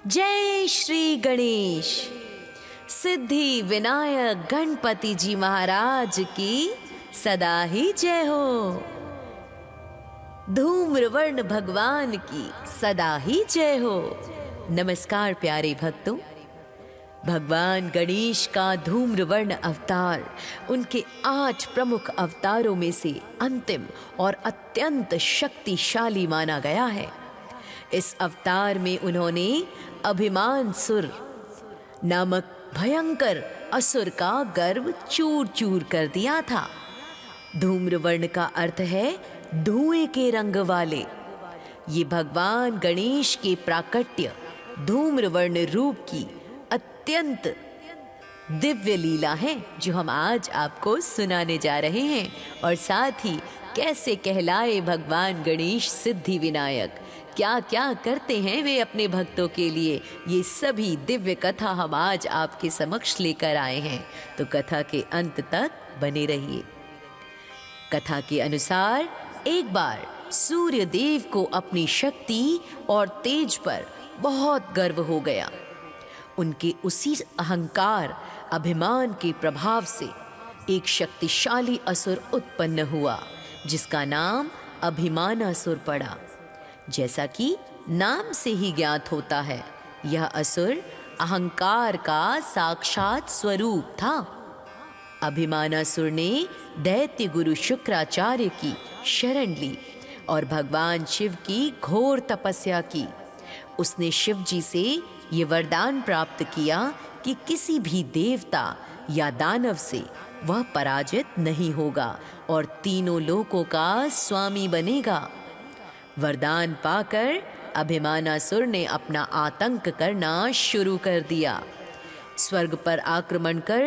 जय श्री गणेश। सिद्धि विनायक गणपति जी महाराज की सदा ही जय हो। धूम्रवर्ण भगवान की सदा ही जय हो। नमस्कार प्यारे भक्तों। भगवान गणेश का धूम्रवर्ण अवतार उनके 8 प्रमुख अवतारों में से अंतिम और अत्यंत शक्तिशाली माना गया है। इस अवतार में उन्होंने अभिमानसुर नामक भयंकर असुर का गर्व चूर चूर कर दिया था। धूम्रवर्ण का अर्थ है धुएं के रंग वाले। ये भगवान गणेश के प्राकट्य धूम्रवर्ण रूप की अत्यंत दिव्य लीला है जो हम आज आपको सुनाने जा रहे हैं। और साथ ही कैसे कहलाए भगवान गणेश सिद्धि विनायक, क्या क्या करते हैं वे अपने भक्तों के लिए, ये सभी दिव्य कथा हम आज आपके समक्ष लेकर आए हैं। तो कथा के अंत तक बने रहिए। कथा के अनुसार एक बार सूर्य देव को अपनी शक्ति और तेज पर बहुत गर्व हो गया। उनके उसी अहंकार अभिमान के प्रभाव से एक शक्तिशाली असुर उत्पन्न हुआ जिसका नाम अभिमानासुर पड़ा। जैसा कि नाम से ही ज्ञात होता है, यह असुर अहंकार का साक्षात स्वरूप था। अभिमानासुर ने दैत्य गुरु शुक्राचार्य की शरण ली और भगवान शिव की घोर तपस्या की। उसने शिव जी से ये वरदान प्राप्त किया कि किसी भी देवता या दानव से वह पराजित नहीं होगा और तीनों लोकों का स्वामी बनेगा। वरदान पाकर अभिमानासुर ने अपना आतंक करना शुरू कर दिया। स्वर्ग पर आक्रमण कर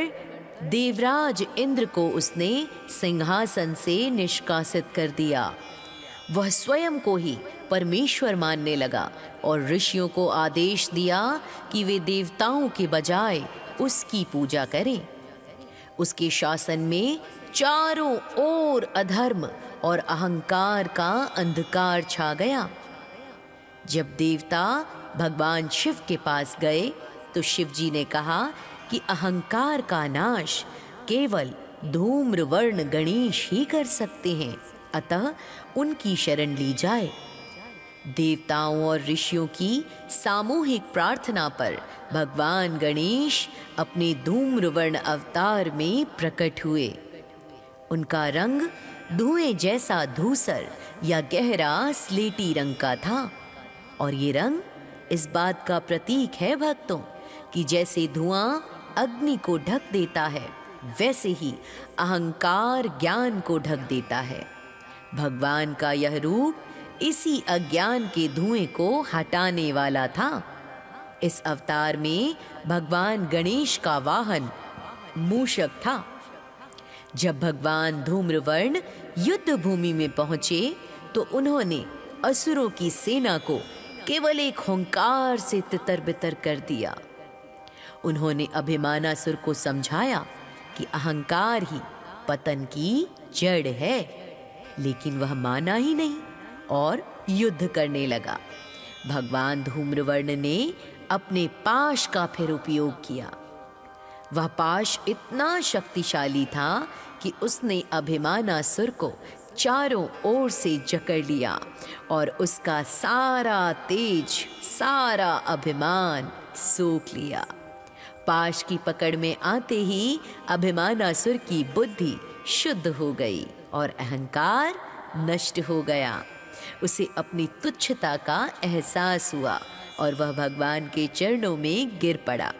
देवराज इंद्र को उसने सिंहासन से निष्कासित कर दिया। वह स्वयं को ही परमेश्वर मानने लगा और ऋषियों को आदेश दिया कि वे देवताओं के बजाय उसकी पूजा करें। उसके शासन में चारों ओर अधर्म और अहंकार का अंधकार छा गया। जब देवता भगवान शिव के पास गए तो शिव जी ने कहा कि अहंकार का नाश केवल धूम्रवर्ण गणेश ही कर सकते हैं, अतः उनकी शरण ली जाए। देवताओं और ऋषियों की सामूहिक प्रार्थना पर भगवान गणेश अपने धूम्रवर्ण अवतार में प्रकट हुए। उनका रंग धुएं जैसा धूसर या गहरा स्लेटी रंग का था और ये रंग इस बात का प्रतीक है भक्तों कि जैसे धुआं अग्नि को ढक देता है, वैसे ही अहंकार ज्ञान को ढक देता है। भगवान का यह रूप इसी अज्ञान के धुएं को हटाने वाला था। इस अवतार में भगवान गणेश का वाहन मूषक था। जब भगवान धूम्रवर्ण युद्ध भूमि में पहुंचे तो उन्होंने असुरों की सेना को केवल एक हुंकार से तितर बितर कर दिया। उन्होंने अभिमानासुर को समझाया कि अहंकार ही पतन की जड़ है, लेकिन वह माना ही नहीं और युद्ध करने लगा। भगवान धूम्रवर्ण ने अपने पाश का फिर उपयोग किया। वह पाश इतना शक्तिशाली था कि उसने अभिमानासुर को चारों ओर से जकड़ लिया और उसका सारा तेज, सारा अभिमान सोख लिया। पाश की पकड़ में आते ही अभिमानासुर की बुद्धि शुद्ध हो गई और अहंकार नष्ट हो गया। उसे अपनी तुच्छता का एहसास हुआ और वह भगवान के चरणों में गिर पड़ा।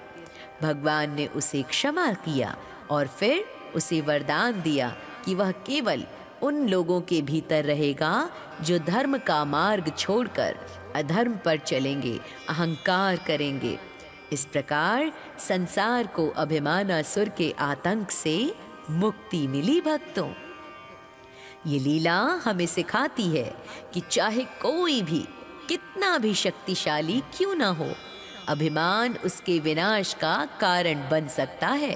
भगवान ने उसे क्षमा किया और फिर उसे वरदान दिया कि वह केवल उन लोगों के भीतर रहेगा जो धर्म का मार्ग छोड़कर अधर्म पर चलेंगे, अहंकार करेंगे। इस प्रकार संसार को अभिमानासुर के आतंक से मुक्ति मिली। भक्तों, ये लीला हमें सिखाती है कि चाहे कोई भी कितना भी शक्तिशाली क्यों ना हो, अभिमान उसके विनाश का कारण बन सकता है।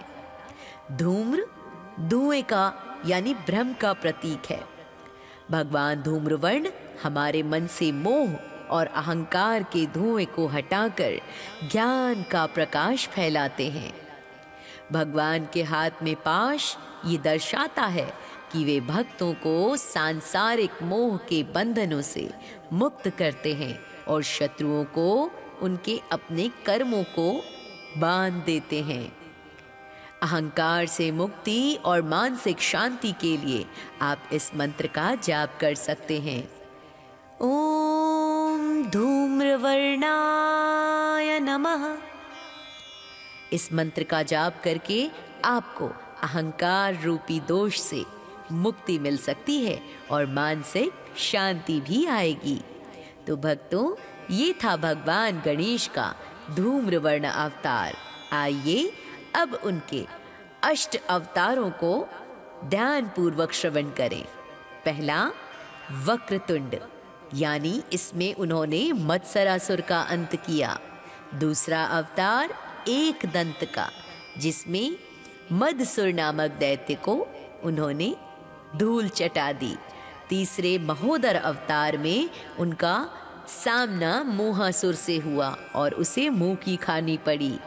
धूम्र धुएं का यानी भ्रम का प्रतीक है। भगवान धूम्रवर्ण हमारे मन से मोह और अहंकार के धुएं को हटाकर ज्ञान का प्रकाश फैलाते हैं। भगवान के हाथ में पाश ये दर्शाता है कि वे भक्तों को सांसारिक मोह के बंधनों से मुक्त करते हैं और शत्रुओं को उनके अपने कर्मों को बांध देते हैं। अहंकार से मुक्ति और मानसिक शांति के लिए आप इस मंत्र का जाप कर सकते हैं। ओम धूम्रवर्णाय नमः। इस मंत्र का जाप करके आपको अहंकार रूपी दोष से मुक्ति मिल सकती है और मानसिक शांति भी आएगी। तो भक्तों, ये था भगवान गणेश का धूम्रवर्ण अवतार। आइए अब उनके अष्ट अवतारों को ध्यान पूर्वक श्रवण करें। पहला, वक्रतुंड, यानी इसमें उन्होंने मत्सरासुर का अंत किया। दूसरा अवतार एक दंत का, जिसमें मदसुर नामक दैत्य को उन्होंने धूल चटा दी। तीसरे महोदर अवतार में उनका सामना मोहासुर से हुआ और उसे मुंह की खानी पड़ी।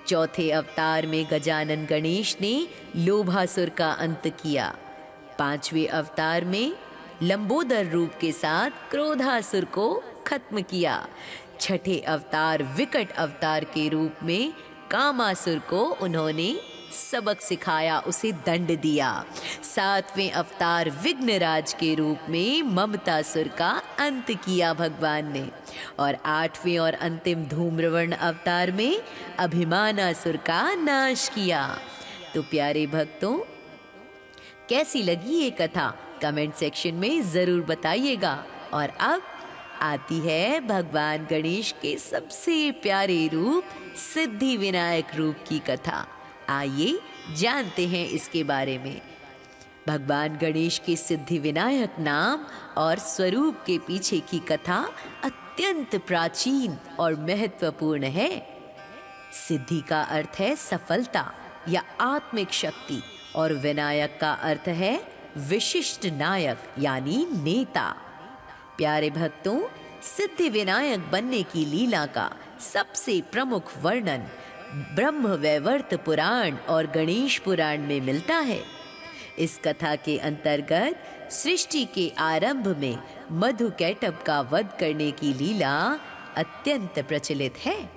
चौथे अवतार में गजानन गणेश ने लोभासुर का अंत किया। पांचवें अवतार में लंबोदर रूप के साथ क्रोधासुर को खत्म किया। छठे अवतार विकट अवतार के रूप में कामासुर को उन्होंने सबक सिखाया, उसे दंड दिया। सातवें अवतार विघ्नराज के रूप में ममतासुर का अंत किया भगवान ने। और आठवें और अंतिम धूम्रवर्ण अवतार में अभिमानासुर का नाश किया। तो प्यारे भक्तों, कैसी लगी ये कथा कमेंट सेक्शन में जरूर बताइएगा। और अब आती है भगवान गणेश के सबसे प्यारे रूप सिद्धि विनायक रूप की कथा। आइए जानते हैं इसके बारे में। भगवान गणेश के सिद्धि विनायक नाम और स्वरूप के पीछे की कथा अत्यंत प्राचीन और महत्वपूर्ण है। सिद्धि का अर्थ है सफलता या आत्मिक शक्ति और विनायक का अर्थ है विशिष्ट नायक यानी नेता। प्यारे भक्तों, सिद्धि विनायक बनने की लीला का सबसे प्रमुख वर्णन ब्रह्म वैवर्त पुराण और गणेश पुराण में मिलता है। इस कथा के अंतर्गत सृष्टि के आरंभ में मधुकैटभ का वध करने की लीला अत्यंत प्रचलित है।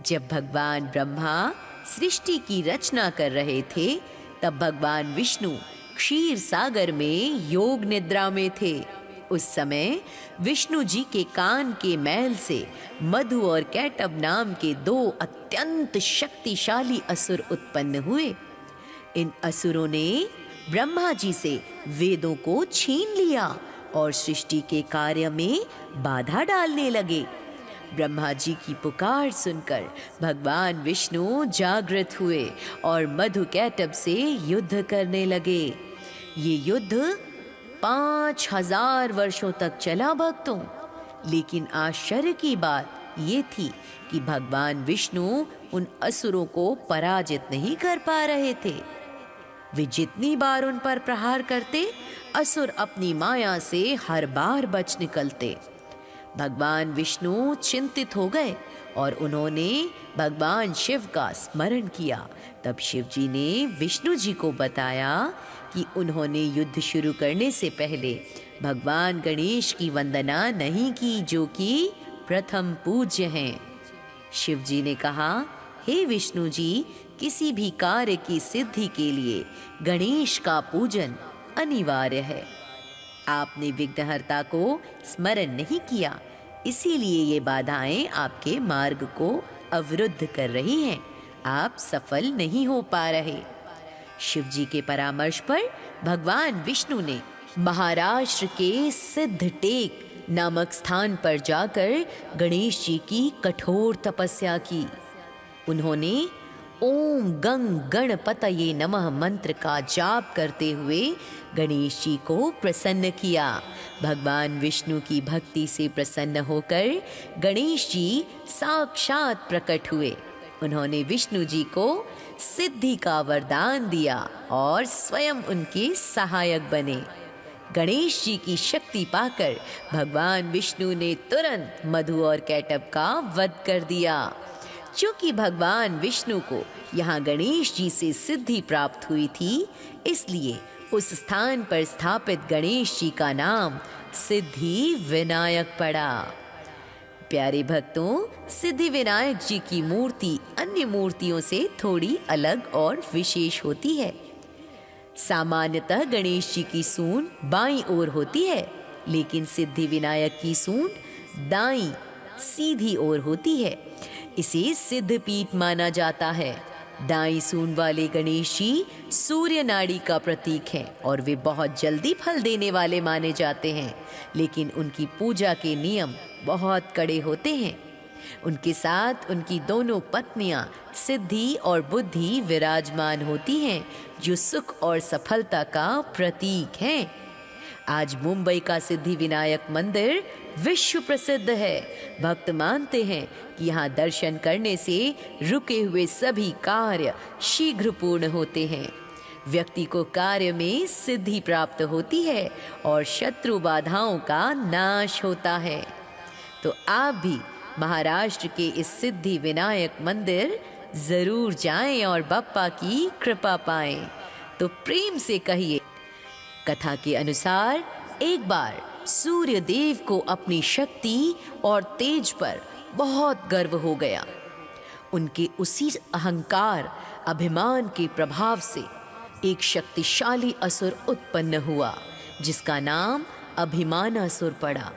जब भगवान ब्रह्मा सृष्टि की रचना कर रहे थे, तब भगवान विष्णु क्षीर सागर में योग निद्रा में थे। उस समय विष्णु जी के कान के मैल से मधु और कैटभ नाम के दो अत्यंत शक्तिशाली असुर उत्पन्न हुए। इन असुरों ने ब्रह्मा जी से वेदों को छीन लिया और सृष्टि के कार्य में बाधा डालने लगे। ब्रह्मा जी की पुकार सुनकर भगवान विष्णु जागृत हुए और मधु कैटभ से युद्ध करने लगे। ये युद्ध 5000 वर्षों तक चला भक्तों। लेकिन आश्चर्य की बात ये थी कि भगवान विष्णु उन असुरों को पराजित नहीं कर पा रहे थे। वे जितनी बार उन पर प्रहार करते, असुर अपनी माया से हर बार बच निकलते। भगवान विष्णु चिंतित हो गए और उन्होंने भगवान शिव का स्मरण किया। तब शिव जी ने विष्णु जी को बताया कि उन्होंने युद्ध शुरू करने से पहले भगवान गणेश की वंदना नहीं की, जो कि प्रथम पूज्य हैं। शिव जी ने कहा, हे विष्णु जी, किसी भी कार्य की सिद्धि के लिए गणेश का पूजन अनिवार्य है। आपने विघ्नहर्ता को स्मरण नहीं किया, इसीलिए ये बाधाएं आपके मार्ग को अवरुद्ध कर रही हैं। आप सफल नहीं हो पा रहे। शिव जी के परामर्श पर भगवान विष्णु ने महाराष्ट्र के सिद्धटेक नामक स्थान पर जाकर गणेश जी की कठोर तपस्या की। उन्होंने ओम गंग गणपतये नमः मंत्र का जाप करते हुए गणेश जी को प्रसन्न किया। भगवान विष्णु की भक्ति से प्रसन्न होकर गणेश जी साक्षात प्रकट हुए। उन्होंने विष्णु जी को सिद्धि का वरदान दिया और स्वयं उनके सहायक बने। गणेश जी की शक्ति पाकर भगवान विष्णु ने तुरंत मधु और कैटभ का वध कर दिया। क्योंकि भगवान विष्णु को यहाँ गणेश जी से सिद्धि प्राप्त हुई थी, इसलिए उस स्थान पर स्थापित गणेश जी का नाम सिद्धि विनायक पड़ा। प्यारे भक्तों, सिद्धि विनायक जी की मूर्ति अन्य मूर्तियों से थोड़ी अलग और विशेष होती है। सामान्यतः गणेश जी की सूंड बाईं ओर होती है, लेकिन सिद्धि विनायक की सूंड दाईं सीधी ओर होती है। इसे सिद्ध पीठ माना जाता है। दाईं सूंड वाले गणेश जी सूर्य नाड़ी का प्रतीक हैं और वे बहुत जल्दी फल देने वाले माने जाते हैं, लेकिन उनकी पूजा के नियम बहुत कड़े होते हैं। उनके साथ उनकी दोनों पत्नियां सिद्धि और बुद्धि विराजमान होती हैं, जो सुख और सफलता का प्रतीक हैं। आज मुंबई का सिद्धि विनायक मंदिर विश्व प्रसिद्ध है। भक्त मानते हैं कि यहाँ दर्शन करने से रुके हुए सभी कार्य शीघ्र पूर्ण होते हैं। व्यक्ति को कार्य में सिद्धि प्राप्त होती है और शत्रु बाधाओं का नाश होता है। तो आप भी महाराष्ट्र के इस सिद्धि विनायक मंदिर जरूर जाएं और बप्पा की कृपा पाएं। तो प्रेम से कहिए। कथा के अनुसार एक बार सूर्य देव को अपनी शक्ति और तेज पर बहुत गर्व हो गया। उनके उसी अहंकार अभिमान के प्रभाव से एक शक्तिशाली असुर उत्पन्न हुआ, जिसका नाम अभिमानासुर पड़ा।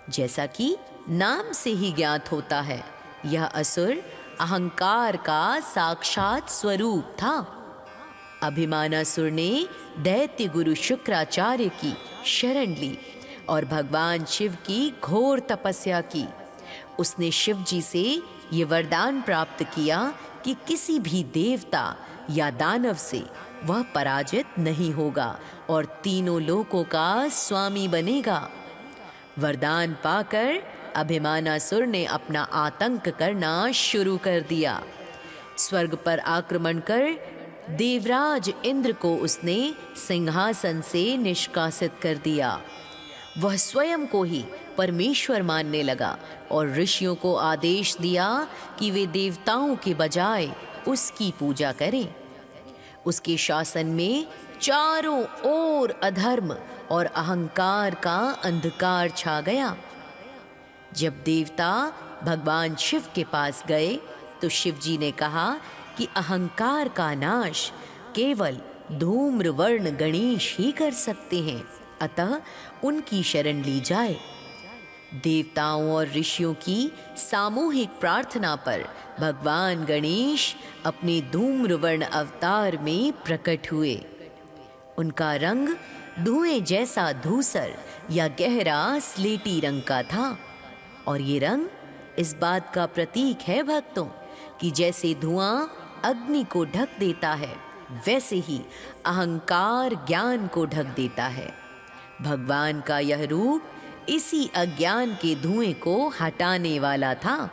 जैसा कि नाम से ही ज्ञात होता है, यह असुर अहंकार का साक्षात स्वरूप था। अभिमानासुर ने दैत्य गुरु शुक्राचार्य की शरण ली और भगवान शिव की घोर तपस्या की। उसने शिव जी से ये वरदान प्राप्त किया कि किसी भी देवता या दानव से वह पराजित नहीं होगा और तीनों लोकों का स्वामी बनेगा। वरदान पाकर अभिमानासुर ने अपना आतंक करना शुरू कर दिया। स्वर्ग पर आक्रमण कर देवराज इंद्र को उसने सिंहासन से निष्कासित कर दिया। वह स्वयं को ही परमेश्वर मानने लगा और ऋषियों को आदेश दिया कि वे देवताओं के बजाय उसकी पूजा करें। उसके शासन में चारों ओर अधर्म और अहंकार का अंधकार छा गया। जब देवता भगवान शिव के पास गए तो शिव जी ने कहा कि अहंकार का नाश केवल धूम्रवर्ण गणेश ही कर सकते हैं, अतः उनकी शरण ली जाए। देवताओं और ऋषियों की सामूहिक प्रार्थना पर भगवान गणेश अपने धूम्रवर्ण अवतार में प्रकट हुए। उनका रंग धुएं जैसा धूसर या गहरा स्लेटी रंग का था और ये रंग इस बात का प्रतीक है भक्तों कि जैसे धुआं अग्नि को ढक देता है, वैसे ही अहंकार ज्ञान को ढक देता है। भगवान का यह रूप इसी अज्ञान के धुएं को हटाने वाला था।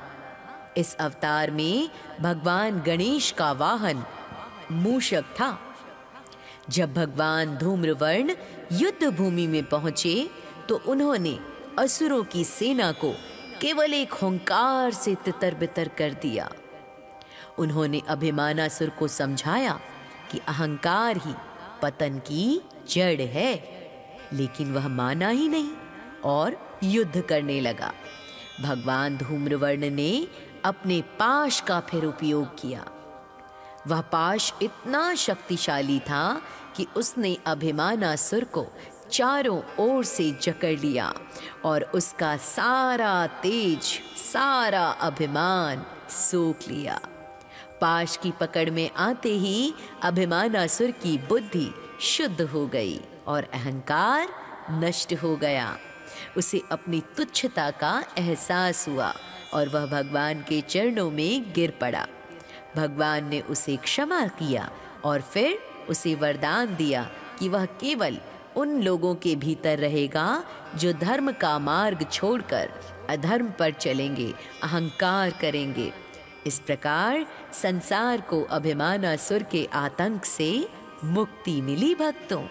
इस अवतार में भगवान गणेश का वाहन मूषक था। जब भगवान धूम्रवर्ण युद्ध भूमि में पहुंचे तो उन्होंने असुरों की सेना को केवल एक हुंकार से तितर बितर कर दिया। उन्होंने अभिमानासुर को समझाया कि अहंकार ही पतन की जड़ है, लेकिन वह माना ही नहीं और युद्ध करने लगा। भगवान धूम्रवर्ण ने अपने पाश का फिर उपयोग किया। वह पाश इतना शक्तिशाली था कि उसने अभिमानासुर को चारों ओर से जकड़ लिया और उसका सारा तेज, सारा अभिमान सोख लिया। पाश की पकड़ में आते ही अभिमानासुर की बुद्धि शुद्ध हो गई और अहंकार नष्ट हो गया। उसे अपनी तुच्छता का एहसास हुआ और वह भगवान के चरणों में गिर पड़ा। भगवान ने उसे क्षमा किया और फिर उसे वरदान दिया कि वह केवल उन लोगों के भीतर रहेगा जो धर्म का मार्ग छोड़कर अधर्म पर चलेंगे, अहंकार करेंगे। इस प्रकार संसार को अभिमानासुर के आतंक से मुक्ति मिली भक्तों।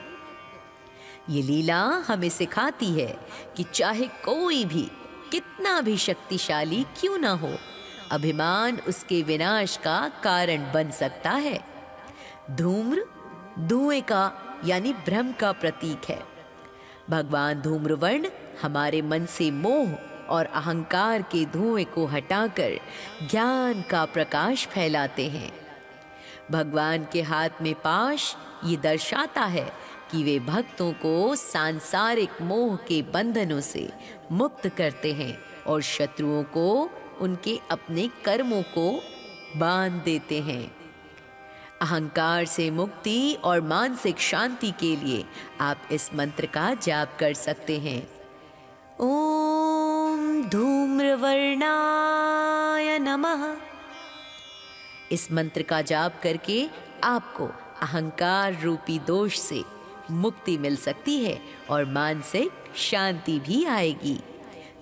ये लीला हमें सिखाती है कि चाहे कोई भी कितना भी शक्तिशाली क्यों ना हो, अभिमान उसके विनाश का कारण बन सकता है। धूम्र धुएं का यानी भ्रम का प्रतीक है। भगवान धूम्रवर्ण हमारे मन से मोह और अहंकार के धुएं को हटाकर ज्ञान का प्रकाश फैलाते हैं। भगवान के हाथ में पाश ये दर्शाता है कि वे भक्तों को सांसारिक मोह के बंधनों से मुक्त करते हैं और शत्रुओं को उनके अपने कर्मों को बांध देते हैं। अहंकार से मुक्ति और मानसिक शांति के लिए आप इस मंत्र का जाप कर सकते हैं। ओम धूम्रवर्णाय नमः। इस मंत्र का जाप करके आपको अहंकार रूपी दोष से मुक्ति मिल सकती है और मानसिक शांति भी आएगी।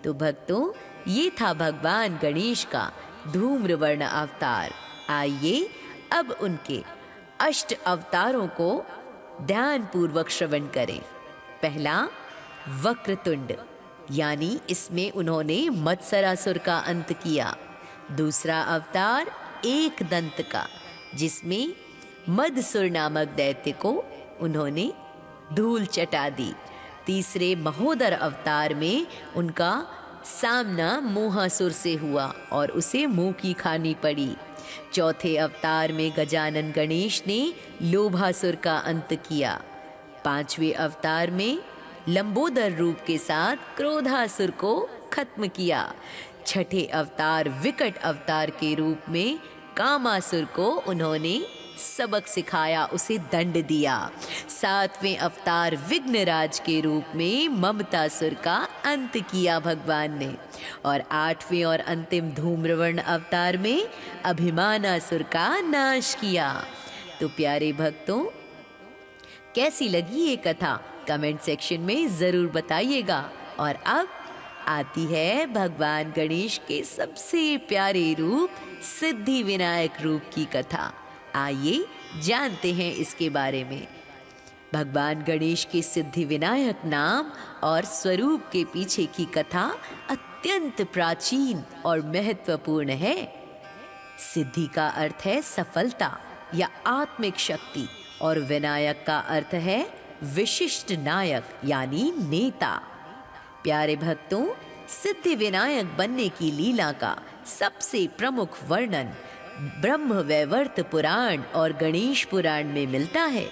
तो भक्तों, ये था भगवान गणेश का धूम्रवर्ण अवतार। आइए अब उनके अष्ट अवतारों को ध्यान पूर्वक श्रवण करें। पहला, वक्रतुंड, यानी इसमें उन्होंने मत्सरासुर का अंत किया। दूसरा अवतार एक दंत का, जिसमें मदसुर नामक दैत्य को उन्होंने धूल चटा दी। तीसरे महोदर अवतार में उनका सामना मोहासुर से हुआ और उसे मुंह की खानी पड़ी। चौथे अवतार में गजानन गणेश ने लोभासुर का अंत किया। पांचवें अवतार में लंबोदर रूप के साथ क्रोधासुर को खत्म किया। छठे अवतार विकट अवतार के रूप में कामासुर को उन्होंने सबक सिखाया, उसे दंड दिया। सातवें अवतार विघ्नराज के रूप में ममतासुर का अंत किया भगवान ने। और आठवें और अंतिम धूम्रवर्ण अवतार में अभिमानासुर का नाश किया। तो प्यारे भक्तों, कैसी लगी ये कथा कमेंट सेक्शन में जरूर बताइएगा। और अब आती है भगवान गणेश के सबसे प्यारे रूप सिद्धि विनायक रूप की कथा। आइए जानते हैं इसके बारे में। भगवान गणेश के सिद्धि विनायक नाम और स्वरूप के पीछे की कथा अत्यंत प्राचीन और महत्वपूर्ण है। सिद्धि का अर्थ है सफलता या आत्मिक शक्ति और विनायक का अर्थ है विशिष्ट नायक यानी नेता। प्यारे भक्तों, सिद्धि विनायक बनने की लीला का सबसे प्रमुख वर्णन ब्रह्म वैवर्त पुराण और गणेश पुराण में मिलता है।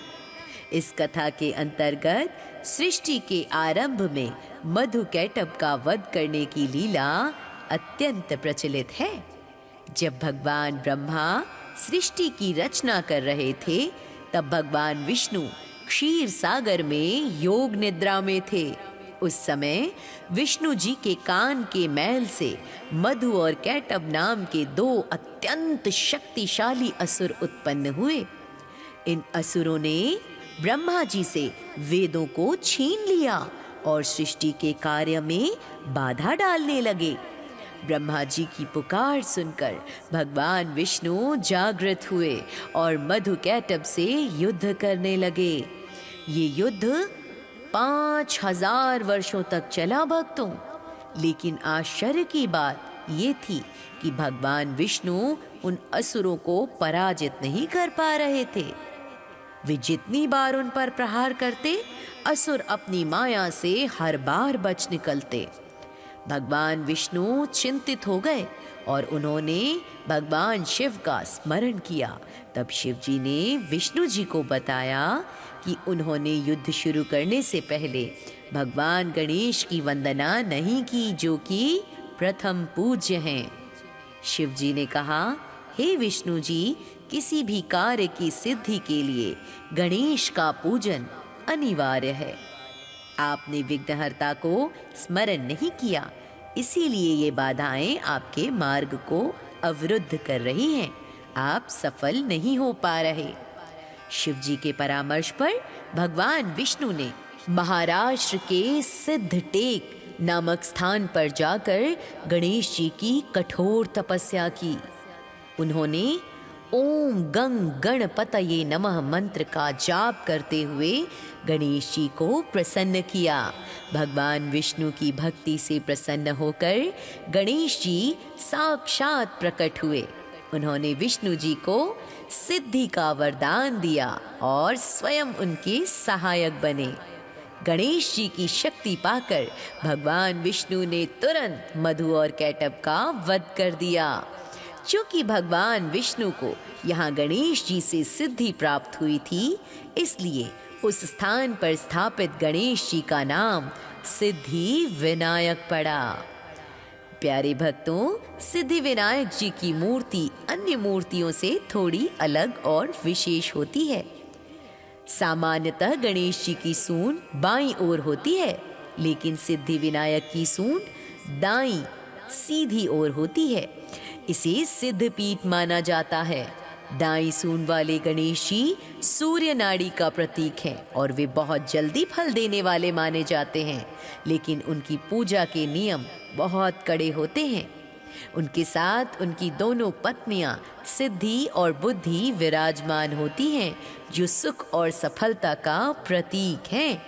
इस कथा के अंतर्गत सृष्टि के आरंभ में मधुकैटभ का वध करने की लीला अत्यंत प्रचलित है। जब भगवान ब्रह्मा सृष्टि की रचना कर रहे थे, तब भगवान विष्णु क्षीर सागर में योग निद्रा में थे। उस समय विष्णु जी के कान के मैल से मधु और कैटभ नाम के दो अत्यंत शक्तिशाली असुर उत्पन्न हुए। इन असुरों ने ब्रह्मा जी से वेदों को छीन लिया और सृष्टि के कार्य में बाधा डालने लगे। ब्रह्मा जी की पुकार सुनकर भगवान विष्णु जागृत हुए और मधुकैटभ से युद्ध करने लगे। ये युद्ध 5000 वर्षों तक चला भक्तों। लेकिन आश्चर्य की बात ये थी कि भगवान विष्णु उन असुरों को पराजित नहीं कर पा रहे थे। वे जितनी बार उन पर प्रहार करते, असुर अपनी माया से हर बार बच निकलते। भगवान विष्णु चिंतित हो गए और उन्होंने भगवान शिव का स्मरण किया। तब शिव जी ने विष्णु जी को बताया कि उन्होंने युद्ध शुरू करने से पहले भगवान गणेश की वंदना नहीं की, जो कि प्रथम पूज्य हैं। शिव जी ने कहा, हे विष्णु जी, किसी भी कार्य की सिद्धि के लिए गणेश का पूजन अनिवार्य है। आपने विघ्नहर्ता को स्मरण नहीं किया, इसीलिए ये बाधाएं आपके मार्ग को अवरुद्ध कर रही हैं। आप सफल नहीं हो पा रहे। शिव जी के परामर्श पर भगवान विष्णु ने महाराष्ट्र के सिद्धटेक नामक स्थान पर जाकर गणेश जी की कठोर तपस्या की। उन्होंने ओम गंग गणपतये नमः मंत्र का जाप करते हुए गणेश जी को प्रसन्न किया। भगवान विष्णु की भक्ति से प्रसन्न होकर गणेश जी साक्षात प्रकट हुए। उन्होंने विष्णु जी को सिद्धि का वरदान दिया और स्वयं उनके सहायक बने। गणेश जी की शक्ति पाकर भगवान विष्णु ने तुरंत मधु और कैटभ का वध कर दिया। क्योंकि भगवान विष्णु को यहाँ गणेश जी से सिद्धि प्राप्त हुई थी, इसलिए उस स्थान पर स्थापित गणेश जी का नाम सिद्धि विनायक पड़ा। प्यारे भक्तों, सिद्धि विनायक जी की मूर्ति अन्य मूर्तियों से थोड़ी अलग और विशेष होती है। सामान्यतः गणेश जी की सूंड बाईं ओर होती है, लेकिन सिद्धि विनायक की सूंड दाईं सीधी ओर होती है। इसे सिद्ध पीठ माना जाता है। दाईं सूंड वाले गणेश जी सूर्य नाड़ी का प्रतीक हैं और वे बहुत जल्दी फल देने वाले माने जाते हैं, लेकिन उनकी पूजा के नियम बहुत कड़े होते हैं। उनके साथ उनकी दोनों पत्नियां सिद्धि और बुद्धि विराजमान होती हैं, जो सुख और सफलता का प्रतीक हैं।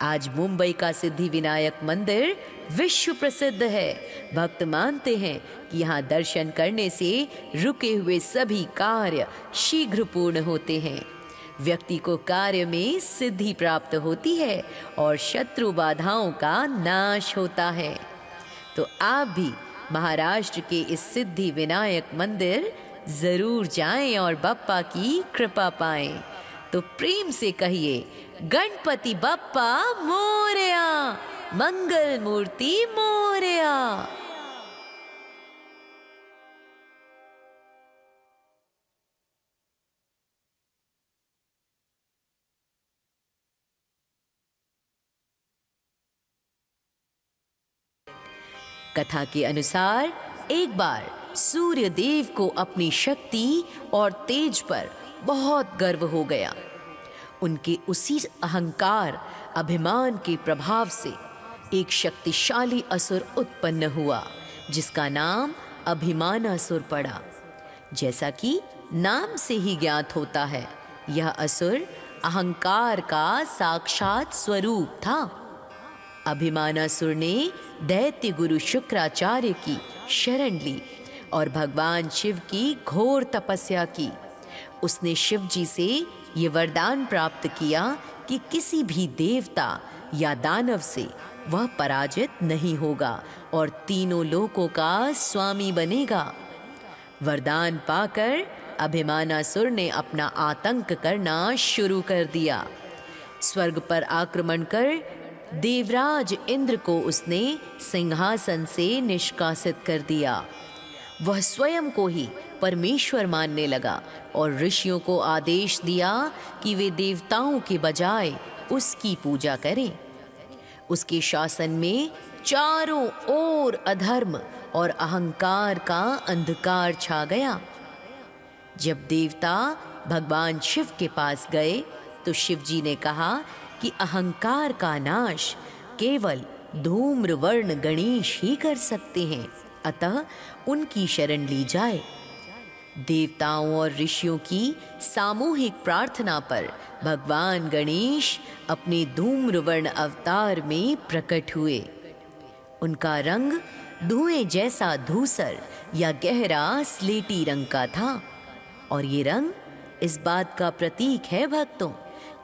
आज मुंबई का सिद्धि विनायक मंदिर विश्व प्रसिद्ध है। भक्त मानते हैं कि यहाँ दर्शन करने से रुके हुए सभी कार्य शीघ्र पूर्ण होते हैं। व्यक्ति को कार्य में सिद्धि प्राप्त होती है और शत्रु बाधाओं का नाश होता है। तो आप भी महाराष्ट्र के इस सिद्धि विनायक मंदिर जरूर जाएं और बप्पा की कृपा पाएं। तो प्रेम से कहिए, गणपति बप्पा मोरया, मंगल मूर्ति मोरया। कथा के अनुसार एक बार सूर्य देव को अपनी शक्ति और तेज पर बहुत गर्व हो गया। उनके उसी अहंकार अभिमान के प्रभाव से एक शक्तिशाली असुर उत्पन्न हुआ, जिसका नाम अभिमानासुर पड़ा। जैसा कि नाम से ही ज्ञात होता है, यह असुर अहंकार का साक्षात स्वरूप था। अभिमानासुर ने दैत्य गुरु शुक्राचार्य की शरण ली और भगवान शिव की घोर तपस्या की। उसने शिव जी से ये वरदान प्राप्त किया कि किसी भी देवता या दानव से वह पराजित नहीं होगा और तीनों लोकों का स्वामी बनेगा। वरदान पाकर अभिमानासुर ने अपना आतंक करना शुरू कर दिया। स्वर्ग पर आक्रमण कर देवराज इंद्र को उसने सिंहासन से निष्कासित कर दिया। वह स्वयं को ही परमेश्वर मानने लगा और ऋषियों को आदेश दिया कि वे देवताओं के बजाय उसकी पूजा करें। उसके शासन में चारों ओर अधर्म और अहंकार का अंधकार छा गया। जब देवता भगवान शिव के पास गए तो शिव जी ने कहा कि अहंकार का नाश केवल धूम्रवर्ण गणेश ही कर सकते हैं, अतः उनकी शरण ली जाए। देवताओं और ऋषियों की सामूहिक प्रार्थना पर भगवान गणेश अपने धूम्रवर्ण अवतार में प्रकट हुए। उनका रंग धुएं जैसा धूसर या गहरा स्लेटी रंग का था और ये रंग इस बात का प्रतीक है भक्तों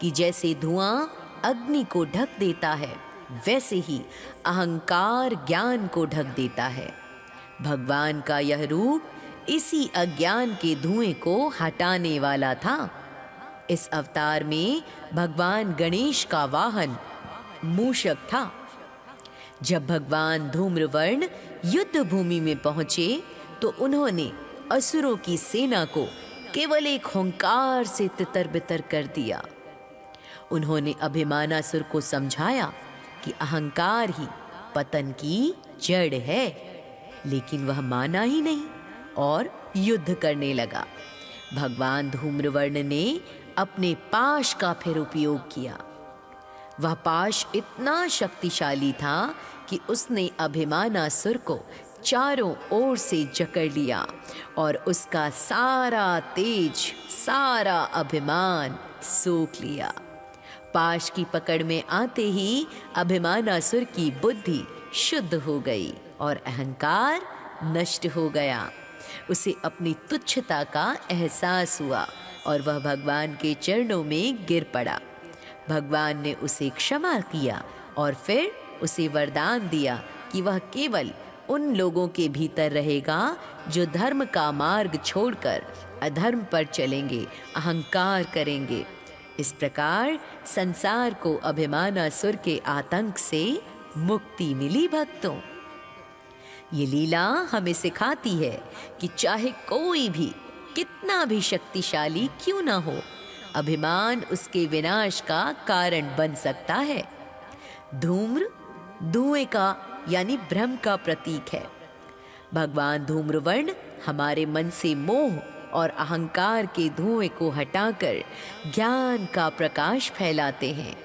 कि जैसे धुआं अग्नि को ढक देता है, वैसे ही अहंकार ज्ञान को ढक देता है। भगवान का यह रूप इसी अज्ञान के धुएं को हटाने वाला था। इस अवतार में भगवान गणेश का वाहन मूषक था। जब भगवान धूम्रवर्ण युद्ध भूमि में पहुंचे तो उन्होंने असुरों की सेना को केवल एक हुंकार से तितर बितर कर दिया। उन्होंने अभिमानासुर को समझाया कि अहंकार ही पतन की जड़ है, लेकिन वह माना ही नहीं और युद्ध करने लगा। भगवान धूम्रवर्ण ने अपने पाश का फिर उपयोग किया। वह पाश इतना शक्तिशाली था कि उसने अभिमानासुर को चारों ओर से जकड़ लिया और उसका सारा तेज, सारा अभिमान सोख लिया। पाश की पकड़ में आते ही अभिमानासुर की बुद्धि शुद्ध हो गई और अहंकार नष्ट हो गया। उसे अपनी तुच्छता का एहसास हुआ और वह भगवान के चरणों में गिर पड़ा। भगवान ने उसे क्षमा किया और फिर उसे वरदान दिया कि वह केवल उन लोगों के भीतर रहेगा जो धर्म का मार्ग छोड़कर अधर्म पर चलेंगे, अहंकार करेंगे। इस प्रकार संसार को अभिमानासुर के आतंक से मुक्ति मिली। भक्तों, ये लीला हमें सिखाती है कि चाहे कोई भी कितना भी शक्तिशाली क्यों ना हो, अभिमान उसके विनाश का कारण बन सकता है। धूम्र धुएं का यानी भ्रम का प्रतीक है। भगवान धूम्रवर्ण हमारे मन से मोह और अहंकार के धुएं को हटाकर ज्ञान का प्रकाश फैलाते हैं।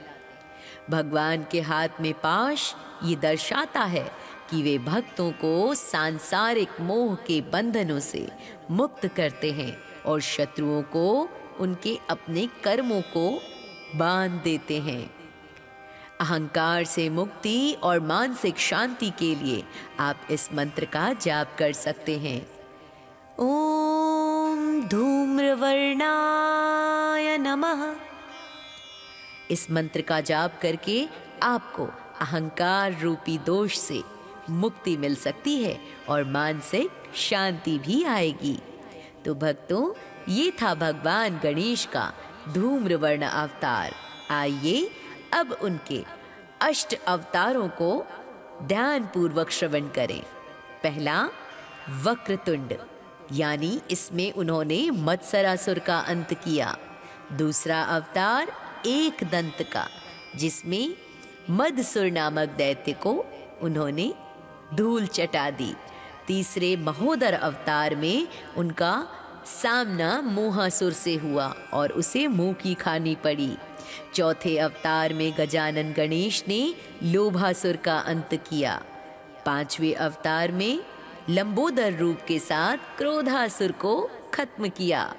भगवान के हाथ में पाश ये दर्शाता है कि वे भक्तों को सांसारिक मोह के बंधनों से मुक्त करते हैं और शत्रुओं को उनके अपने कर्मों को बांध देते हैं। अहंकार से मुक्ति और मानसिक शांति के लिए आप इस मंत्र का जाप कर सकते हैं। ओम धूम्रवर्णाय नमः। इस मंत्र का जाप करके आपको अहंकार रूपी दोष से मुक्ति मिल सकती है और मानसिक शांति भी आएगी। तो भक्तों, ये था भगवान गणेश का धूम्रवर्ण अवतार। आइए अब उनके अष्ट अवतारों को ध्यान पूर्वक श्रवण करें। पहला, वक्रतुंड, यानी इसमें उन्होंने मत्सरासुर का अंत किया। दूसरा अवतार एक दंत का, जिसमें मदसुर नामक दैत्य को उन्होंने धूल चटा दी। तीसरे महोदर अवतार में उनका सामना मोहासुर से हुआ और उसे मुंह की खानी पड़ी। चौथे अवतार में गजानन गणेश ने लोभासुर का अंत किया। पांचवें अवतार में लंबोदर रूप के साथ क्रोधासुर को खत्म किया।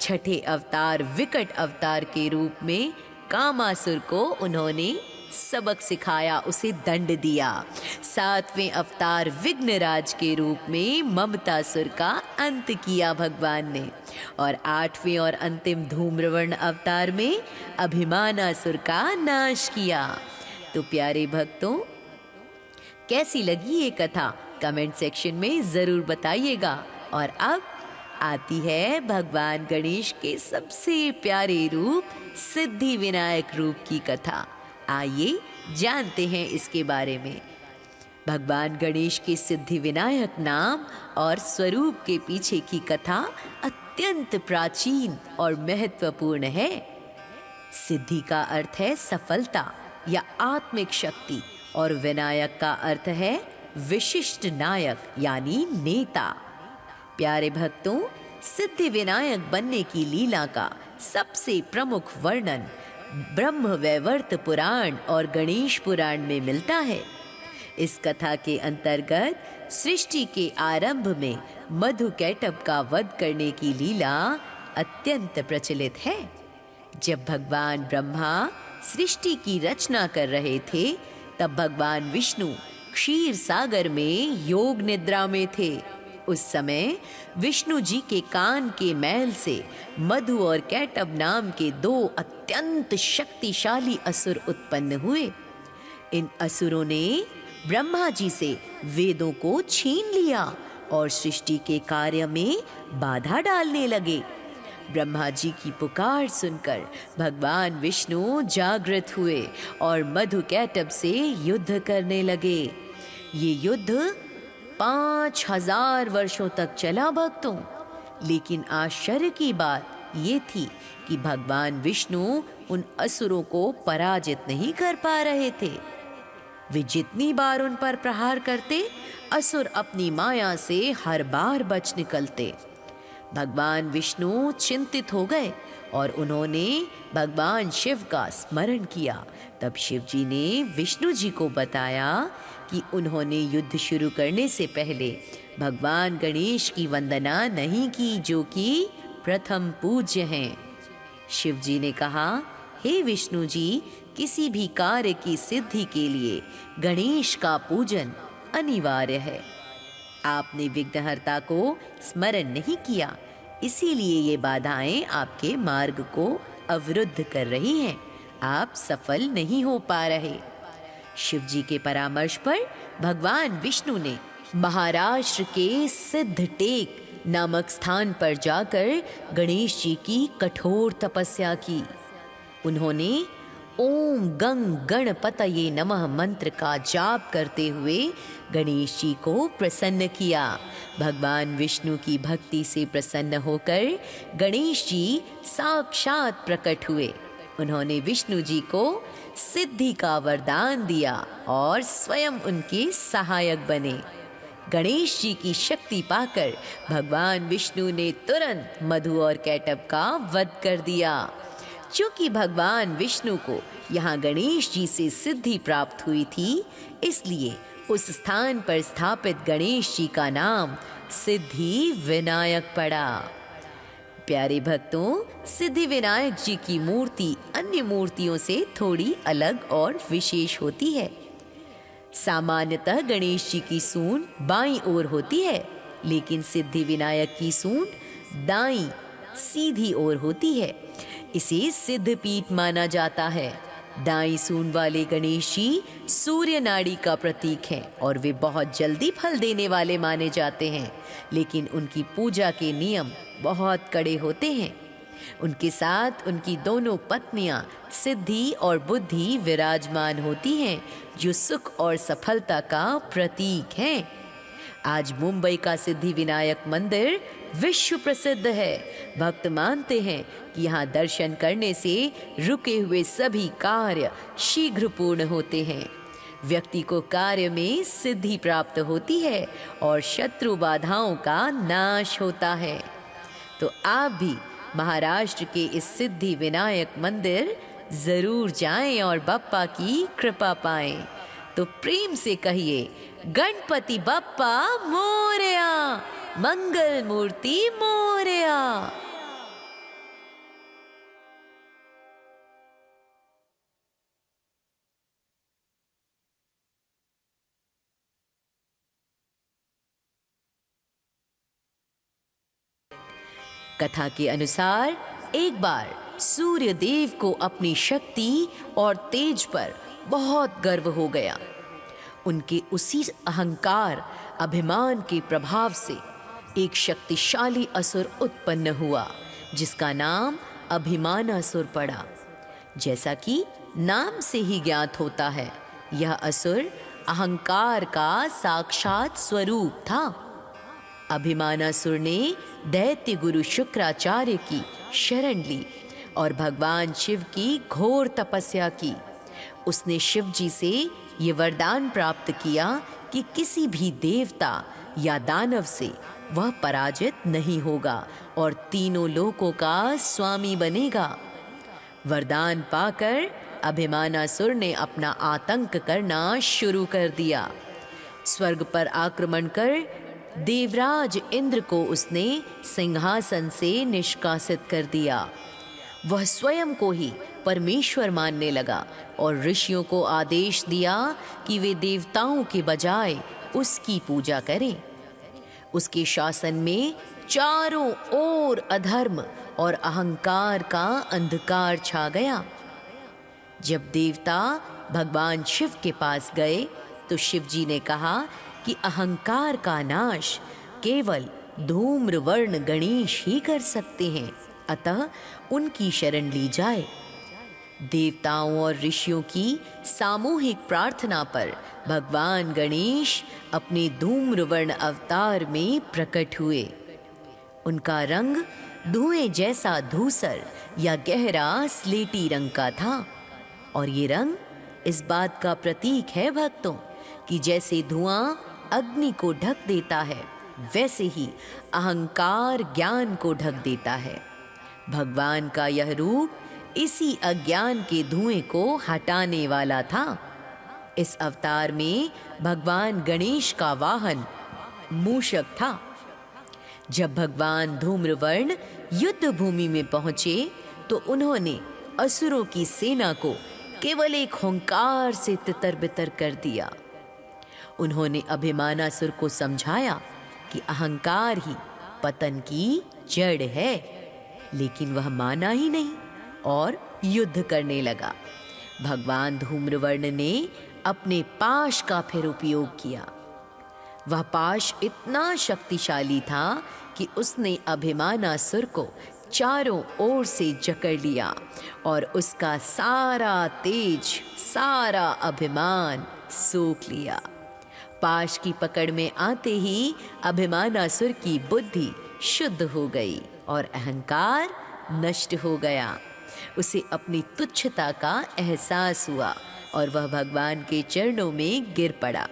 छठे अवतार विकट अवतार के रूप में कामासुर को उन्होंने सबक सिखाया, उसे दंड दिया। सातवें अवतार विघ्नराज के रूप में ममतासुर का अंत किया भगवान ने। और आठवें और अंतिम धूम्रवर्ण अवतार में अभिमानासुर का नाश किया। तो प्यारे भक्तों, कैसी लगी ये कथा कमेंट सेक्शन में ज़रूर बताइएगा। और अब आती है भगवान गणेश के सबसे प्यारे रूप सिद्धि विनायक रूप की कथा। आइए जानते हैं इसके बारे में। भगवान गणेश के सिद्धि विनायक नाम और स्वरूप के पीछे की कथा अत्यंत प्राचीन और महत्वपूर्ण है। सिद्धि का अर्थ है सफलता या आत्मिक शक्ति और विनायक का अर्थ है विशिष्ट नायक यानी नेता। प्यारे भक्तों, सिद्धि विनायक बनने की लीला का सबसे प्रमुख वर्णन ब्रह्म वैवर्त पुराण और गणेश पुराण में मिलता है। इस कथा के अंतर्गत सृष्टि के आरंभ में मधुकैटभ का वध करने की लीला अत्यंत प्रचलित है। जब भगवान ब्रह्मा सृष्टि की रचना कर रहे थे, तब भगवान विष्णु क्षीर सागर में योग निद्रा में थे। उस समय विष्णु जी के कान के मैल से मधु और कैटभ नाम के दो अत्यंत शक्तिशाली असुर उत्पन्न हुए। इन असुरों ने ब्रह्मा जी से वेदों को छीन लिया और सृष्टि के कार्य में बाधा डालने लगे। ब्रह्मा जी की पुकार सुनकर भगवान विष्णु जागृत हुए और मधुकैटभ से युद्ध करने लगे। ये युद्ध 5000 वर्षों तक चला भक्तों। लेकिन आश्चर्य की बात ये थी कि भगवान विष्णु उन असुरों को पराजित नहीं कर पा रहे थे। वे जितनी बार उन पर प्रहार करते, असुर अपनी माया से हर बार बच निकलते। भगवान विष्णु चिंतित हो गए और उन्होंने भगवान शिव का स्मरण किया। तब शिव जी ने विष्णु जी को बताया कि उन्होंने युद्ध शुरू करने से पहले भगवान गणेश की वंदना नहीं की, जो कि प्रथम पूज्य हैं। शिव जी ने कहा, हे विष्णु जी, किसी भी कार्य की सिद्धि के लिए गणेश का पूजन अनिवार्य है। आपने विघ्नहर्ता को स्मरण नहीं किया, इसीलिए ये बाधाएं आपके मार्ग को अवरुद्ध कर रही हैं। आप सफल नहीं हो पा रहे। शिव जी के परामर्श पर भगवान विष्णु ने महाराष्ट्र के सिद्धटेक नामक स्थान पर जाकर गणेश जी की कठोर तपस्या की। उन्होंने ओम गं गणपतये नमः मंत्र का जाप करते हुए गणेश जी को प्रसन्न किया। भगवान विष्णु की भक्ति से प्रसन्न होकर गणेश जी साक्षात प्रकट हुए। उन्होंने विष्णु जी को सिद्धि का वरदान दिया और स्वयं उनके सहायक बने। गणेश जी की शक्ति पाकर भगवान विष्णु ने तुरंत मधु और कैटभ का वध कर दिया। चूंकि भगवान विष्णु को यहाँ गणेश जी से सिद्धि प्राप्त हुई थी, इसलिए उस स्थान पर स्थापित गणेश जी का नाम सिद्धि विनायक पड़ा। प्यारे भक्तों, सिद्धि विनायक जी की मूर्ति अन्य मूर्तियों से थोड़ी अलग और विशेष होती है। सामान्यतः गणेश जी की सूंड बाईं ओर होती है, लेकिन सिद्धि विनायक की सूंड दाईं सीधी ओर होती है। इसे सिद्ध पीठ माना जाता है। दाईं सूंड वाले गणेश जी सूर्य नाड़ी का प्रतीक हैं और वे बहुत जल्दी फल देने वाले माने जाते हैं, लेकिन उनकी पूजा के नियम बहुत कड़े होते हैं। उनके साथ उनकी दोनों पत्नियां सिद्धि और बुद्धि विराजमान होती हैं, जो सुख और सफलता का प्रतीक हैं। आज मुंबई का सिद्धि विनायक मंदिर विश्व प्रसिद्ध है। भक्त मानते हैं कि यहाँ दर्शन करने से रुके हुए सभी कार्य शीघ्र पूर्ण होते हैं। व्यक्ति को कार्य में सिद्धि प्राप्त होती है और शत्रु बाधाओं का नाश होता है। तो आप भी महाराष्ट्र के इस सिद्धि विनायक मंदिर जरूर जाएं और बप्पा की कृपा पाएं। तो प्रेम से कहिए, गणपति बप्पा मोरया, मंगल मूर्ति मोरया। कथा के अनुसार एक बार सूर्य देव को अपनी शक्ति और तेज पर बहुत गर्व हो गया। उनके उसी अहंकार अभिमान के प्रभाव से एक शक्तिशाली असुर उत्पन्न हुआ, जिसका नाम अभिमानासुर पड़ा। जैसा कि नाम से ही ज्ञात होता है, यह असुर अहंकार का साक्षात स्वरूप था। अभिमानासुर ने दैत्य गुरु शुक्राचार्य की शरण ली और भगवान शिव की घोर तपस्या की। उसने शिव जी से ये वरदान प्राप्त किया कि किसी भी देवता या दानव से वह पराजित नहीं होगा और तीनों लोकों का स्वामी बनेगा। वरदान पाकर अभिमानासुर ने अपना आतंक करना शुरू कर दिया। स्वर्ग पर आक्रमण कर देवराज इंद्र को उसने सिंहासन से निष्कासित कर दिया। वह स्वयं को ही परमेश्वर मानने लगा और ऋषियों को आदेश दिया कि वे देवताओं के बजाय उसकी पूजा करें। उसके शासन में चारों ओर अधर्म और अहंकार का अंधकार छा गया। जब देवता भगवान शिव के पास गए तो शिव जी ने कहा कि अहंकार का नाश केवल धूम्रवर्ण गणेश ही कर सकते हैं, अतः उनकी शरण ली जाए। देवताओं और ऋषियों की सामूहिक प्रार्थना पर भगवान गणेश अपने धूम्रवर्ण अवतार में प्रकट हुए। उनका रंग धुएं जैसा धूसर या गहरा स्लेटी रंग का था और ये रंग इस बात का प्रतीक है भक्तों कि जैसे धुआं अग्नि को ढक देता है, वैसे ही अहंकार ज्ञान को ढक देता है। भगवान का यह रूप इसी अज्ञान के धुएं को हटाने वाला था। इस अवतार में भगवान गणेश का वाहन मूषक था। जब भगवान धूम्रवर्ण युद्ध भूमि में पहुंचे तो उन्होंने असुरों की सेना को केवल एक हुंकार से तितर-बितर कर दिया। उन्होंने अभिमानासुर को समझाया कि अहंकार ही पतन की जड़ है, लेकिन वह माना ही नहीं और युद्ध करने लगा। भगवान धूम्रवर्ण ने अपने पाश का फिर उपयोग किया। वह पाश इतना शक्तिशाली था कि उसने अभिमानासुर को चारों ओर से जकड़ लिया और उसका सारा तेज, सारा अभिमान सोख लिया। पाश की पकड़ में आते ही अभिमानासुर की बुद्धि शुद्ध हो गई और अहंकार नष्ट हो गया। उसे अपनी तुच्छता का एहसास हुआ और वह भगवान के चरणों में गिर पड़ा।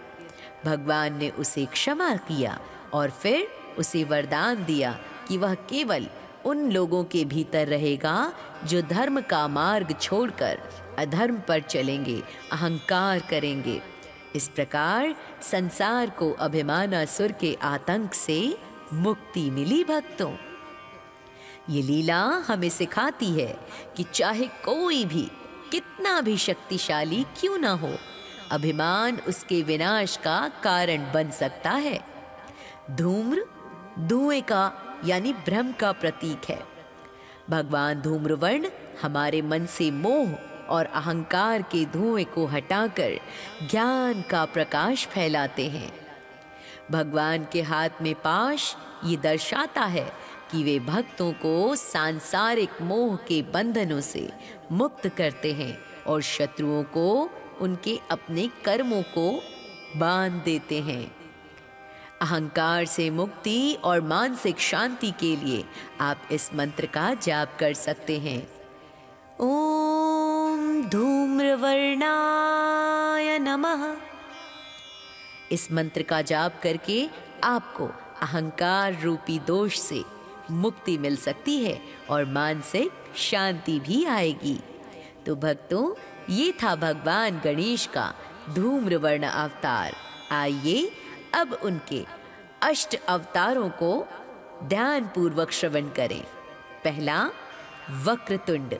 भगवान ने उसे क्षमा किया और फिर उसे वरदान दिया कि वह केवल उन लोगों के भीतर रहेगा जो धर्म का मार्ग छोड़कर अधर्म पर चलेंगे, अहंकार करेंगे। इस प्रकार संसार को अभिमानासुर के आतंक से मुक्ति मिली। भक्तों, ये लीला हमें सिखाती है कि चाहे कोई भी कितना भी शक्तिशाली क्यों ना हो, अभिमान उसके विनाश का कारण बन सकता है। धूम्र धुएं का यानी भ्रम का प्रतीक है। भगवान धूम्रवर्ण हमारे मन से मोह और अहंकार के धुएं को हटाकर ज्ञान का प्रकाश फैलाते हैं। भगवान के हाथ में पाश ये दर्शाता है कि वे भक्तों को सांसारिक मोह के बंधनों से मुक्त करते हैं और शत्रुओं को उनके अपने कर्मों को बांध देते हैं। अहंकार से मुक्ति और मानसिक शांति के लिए आप इस मंत्र का जाप कर सकते हैं। ओम धूम्रवर्णाय नमः। इस मंत्र का जाप करके आपको अहंकार रूपी दोष से मुक्ति मिल सकती है और मानसिक शांति भी आएगी। तो भक्तों, ये था भगवान गणेश का धूम्रवर्ण अवतार। आइए अब उनके अष्ट अवतारों को ध्यान पूर्वक श्रवण करें। पहला, वक्रतुंड,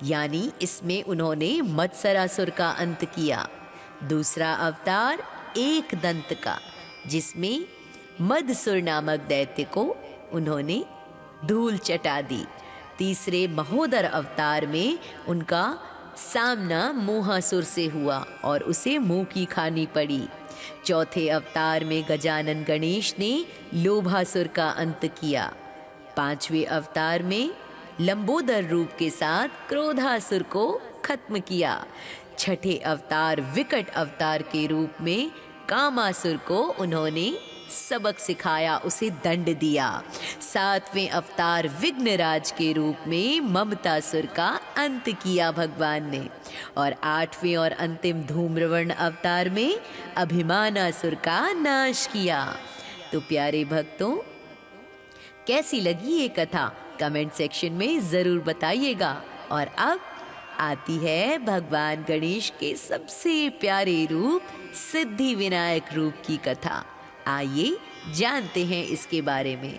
यानी इसमें उन्होंने मत्सरासुर का अंत किया। दूसरा अवतार एक दंत का, जिसमें मदसुर नामक दैत्य को उन्होंने धूल चटा दी। तीसरे महोदर अवतार में उनका सामना मोहासुर से हुआ और उसे मुंह की खानी पड़ी। चौथे अवतार में गजानन गणेश ने लोभासुर का अंत किया। पांचवें अवतार में लंबोदर रूप के साथ क्रोधासुर को खत्म किया। छठे अवतार विकट अवतार के रूप में कामासुर को उन्होंने सबक सिखाया, उसे दंड दिया। सातवें अवतार विघ्नराज के रूप में ममतासुर का अंत किया भगवान ने। और आठवें और अंतिम धूम्रवर्ण अवतार में अभिमानासुर का नाश किया। तो प्यारे भक्तों, कैसी लगी ये कथा कमेंट सेक्शन में जरूर बताइएगा। और अब आती है भगवान गणेश के सबसे प्यारे रूप सिद्धि विनायक रूप की कथा। आइए जानते हैं इसके बारे में।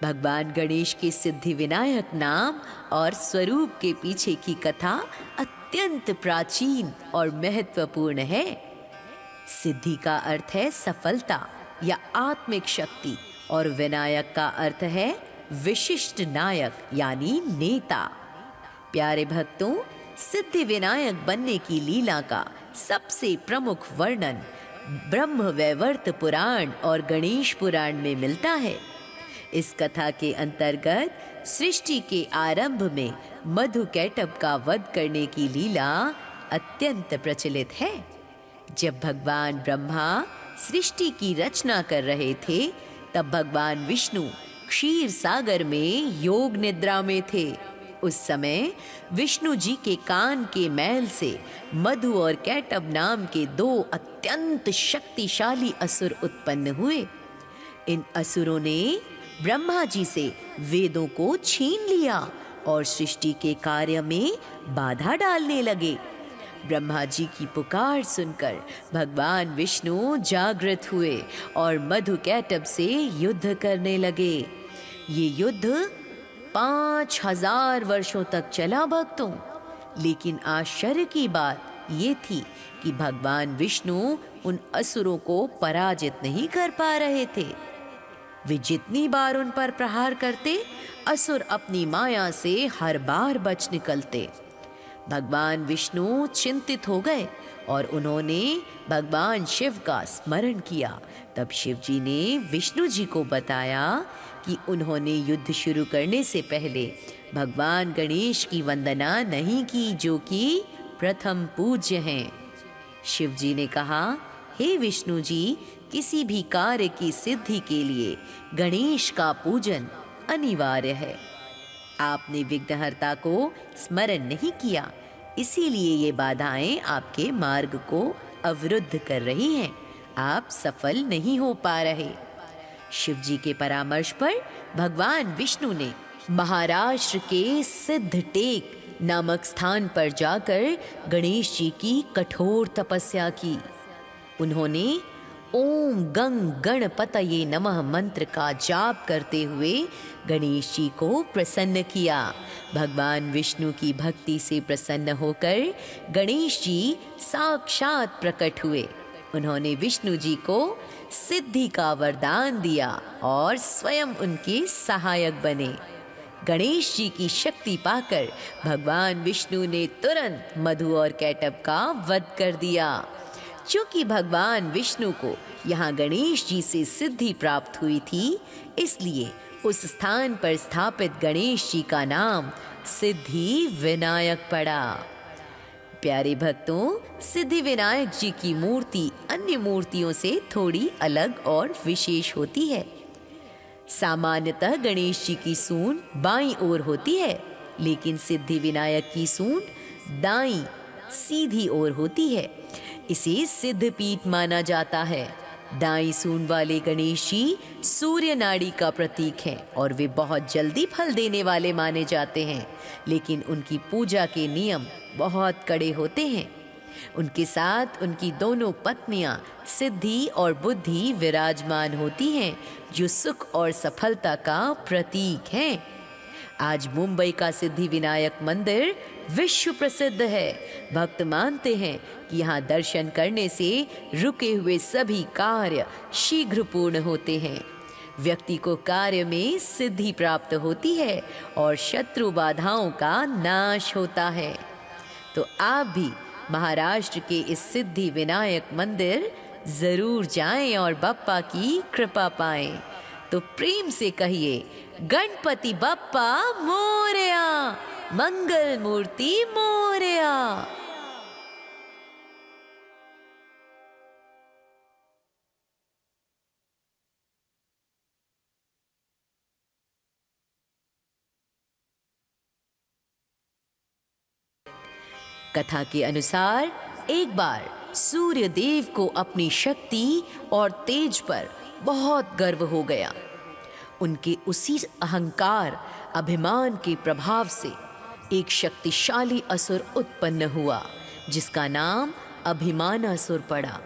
भगवान गणेश के सिद्धि विनायक नाम और स्वरूप के पीछे की कथा अत्यंत प्राचीन और महत्वपूर्ण है। सिद्धि का अर्थ है सफलता या आत्मिक शक्ति और विनायक का अर्थ है विशिष्ट नायक यानी नेता। प्यारे भक्तों, सिद्धि विनायक बनने की लीला का सबसे प्रमुख वर्णन ब्रह्म वैवर्त पुराण और गणेश पुराण में मिलता है। इस कथा के अंतर्गत सृष्टि के आरंभ में मधुकैटभ का वध करने की लीला अत्यंत प्रचलित है। जब भगवान ब्रह्मा सृष्टि की रचना कर रहे थे, तब भगवान विष्णु क्षीर सागर में योग निद्रा में थे। उस समय विष्णु जी के कान के मैल से मधु और कैटभ नाम के दो अत्यंत शक्तिशाली असुर उत्पन्न हुए। इन असुरों ने ब्रह्मा जी से वेदों को छीन लिया और सृष्टि के कार्य में बाधा डालने लगे। ब्रह्मा जी की पुकार सुनकर भगवान विष्णु जागृत हुए और मधुकैटभ से युद्ध करने लगे। ये युद्ध 5000 वर्षों तक चला भक्तों। लेकिन आश्चर्य की बात ये थी कि भगवान विष्णु उन असुरों को पराजित नहीं कर पा रहे थे। वे जितनी बार उन पर प्रहार करते, असुर अपनी माया से हर बार बच निकलते। भगवान विष्णु चिंतित हो गए और उन्होंने भगवान शिव का स्मरण किया। तब शिव जी ने विष्णु जी को बताया कि उन्होंने युद्ध शुरू करने से पहले भगवान गणेश की वंदना नहीं की, जो कि प्रथम पूज्य हैं। शिव जी ने कहा, हे विष्णु जी, किसी भी कार्य की सिद्धि के लिए गणेश का पूजन अनिवार्य है। आपने विघ्नहर्ता को स्मरण नहीं किया, इसीलिए ये बाधाएं आपके मार्ग को अवरुद्ध कर रही हैं। आप सफल नहीं हो पा रहे। शिव जी के परामर्श पर भगवान विष्णु ने महाराष्ट्र के सिद्धटेक नामक स्थान पर जाकर गणेश जी की कठोर तपस्या की। उन्होंने ओम गंग गणपतये नमः मंत्र का जाप करते हुए गणेश जी को प्रसन्न किया। भगवान विष्णु की भक्ति से प्रसन्न होकर गणेश जी साक्षात प्रकट हुए। उन्होंने विष्णु जी को सिद्धि का वरदान दिया और स्वयं उनके सहायक बने। गणेश जी की शक्ति पाकर भगवान विष्णु ने तुरंत मधु और कैटभ का वध कर दिया। क्योंकि भगवान विष्णु को यहाँ गणेश जी से सिद्धि प्राप्त हुई थी, इसलिए उस स्थान पर स्थापित गणेश जी का नाम सिद्धि विनायक पड़ा। प्यारे भक्तों, सिद्धि विनायक जी की मूर्ति अन्य मूर्तियों से थोड़ी अलग और विशेष होती है। सामान्यतः गणेश जी की सूंड बाईं ओर होती है, लेकिन सिद्धि विनायक की सूंड दाईं सीधी ओर होती है। इसे सिद्ध पीठ माना जाता है। दाईं सूंड वाले गणेश जी सूर्य नाड़ी का प्रतीक हैं और वे बहुत जल्दी फल देने वाले माने जाते हैं, लेकिन उनकी पूजा के नियम बहुत कड़े होते हैं। उनके साथ उनकी दोनों पत्नियां सिद्धि और बुद्धि विराजमान होती हैं, जो सुख और सफलता का प्रतीक हैं। आज मुंबई का सिद्धि विनायक मंदिर विश्व प्रसिद्ध है। भक्त मानते हैं कि यहाँ दर्शन करने से रुके हुए सभी कार्य शीघ्र पूर्ण होते हैं। व्यक्ति को कार्य में सिद्धि प्राप्त होती है और शत्रु बाधाओं का नाश होता है। तो आप भी महाराष्ट्र के इस सिद्धि विनायक मंदिर जरूर जाएं और बप्पा की कृपा पाएं। तो प्रेम से कहिए, गणपति बप्पा मोरया, मंगल मूर्ति मोरया। कथा के अनुसार एक बार सूर्य देव को अपनी शक्ति और तेज पर बहुत गर्व हो गया। उनके उसी अहंकार अभिमान के प्रभाव से एक शक्तिशाली असुर उत्पन्न हुआ, जिसका नाम अभिमानासुर पड़ा।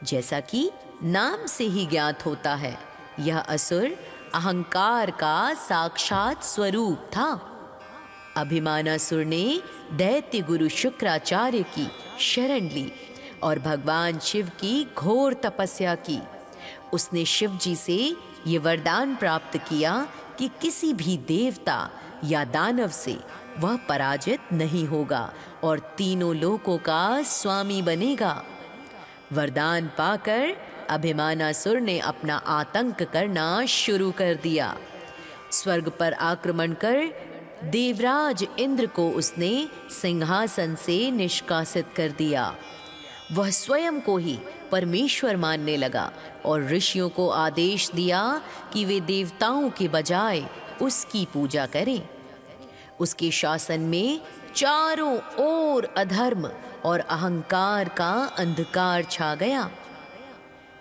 जैसा कि नाम से ही ज्ञात होता है, यह असुर अहंकार का साक्षात स्वरूप था। अभिमानासुर ने दैत्य गुरु शुक्राचार्य की शरण ली और भगवान शिव की घोर तपस्या की। उसने शिव जी से ये वरदान प्राप्त किया कि किसी भी देवता या दानव से वह पराजित नहीं होगा और तीनों लोकों का स्वामी बनेगा। वरदान पाकर अभिमानासुर ने अपना आतंक करना शुरू कर दिया। स्वर्ग पर आक्रमण कर देवराज इंद्र को उसने सिंहासन से निष्कासित कर दिया। वह स्वयं को ही परमेश्वर मानने लगा और ऋषियों को आदेश दिया कि वे देवताओं के बजाय उसकी पूजा करें। उसके शासन में चारों ओर अधर्म और अहंकार का अंधकार छा गया।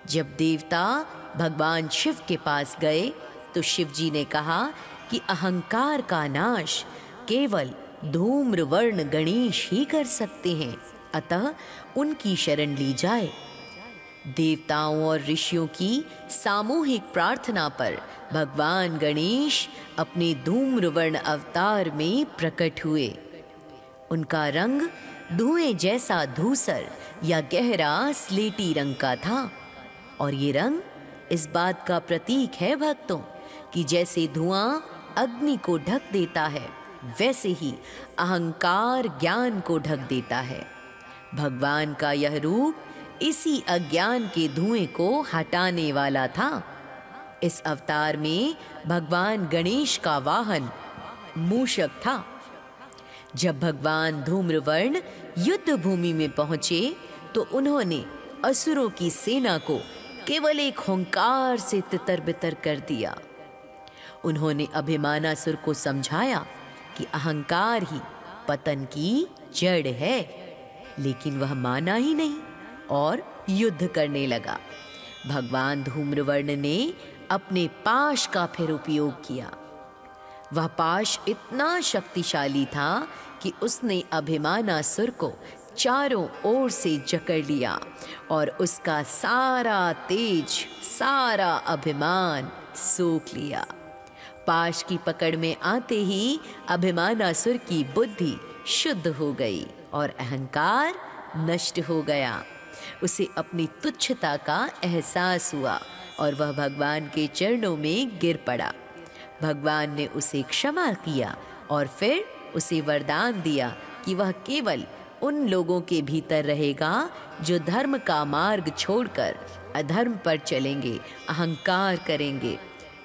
जब देवता भगवान शिव के पास गए तो शिव जी ने कहा कि अहंकार का नाश केवल धूम्रवर्ण गणेश ही कर सकते हैं, अतः उनकी शरण ली जाए। देवताओं और ऋषियों की सामूहिक प्रार्थना पर भगवान गणेश अपने धूम्रवर्ण अवतार में प्रकट हुए। उनका रंग धुएं जैसा धूसर या गहरा स्लेटी रंग का था, और ये रंग इस बात का प्रतीक है भक्तों कि जैसे धुआं अग्नि को ढक देता है, वैसे ही अहंकार ज्ञान को ढक देता है। भगवान का यह रूप इसी अज्ञान के धुएं को हटाने वाला था। इस अवतार में भगवान गणेश का वाहन मूषक था। जब भगवान धूम्रवर्ण युद्ध भूमि में पहुंचे तो उन्होंने असुरों की सेना को केवल एक हुंकार से तितर-बितर कर दिया। उन्होंने अभिमानासुर को समझाया कि अहंकार ही पतन की जड़ है, लेकिन वह माना ही नहीं और युद्ध करने लगा। भगवान धूम्रवर्ण ने अपने पाश का फिर उपयोग किया। वह पाश इतना शक्तिशाली था कि उसने अभिमानासुर को चारों ओर से जकड़ लिया और उसका सारा तेज, सारा अभिमान सोख लिया। पाश की पकड़ में आते ही अभिमानासुर की बुद्धि शुद्ध हो गई और अहंकार नष्ट हो गया। उसे अपनी तुच्छता का एहसास हुआ और वह भगवान के चरणों में गिर पड़ा। भगवान ने उसे क्षमा किया और फिर उसे वरदान दिया कि वह केवल उन लोगों के भीतर रहेगा जो धर्म का मार्ग छोड़कर अधर्म पर चलेंगे, अहंकार करेंगे।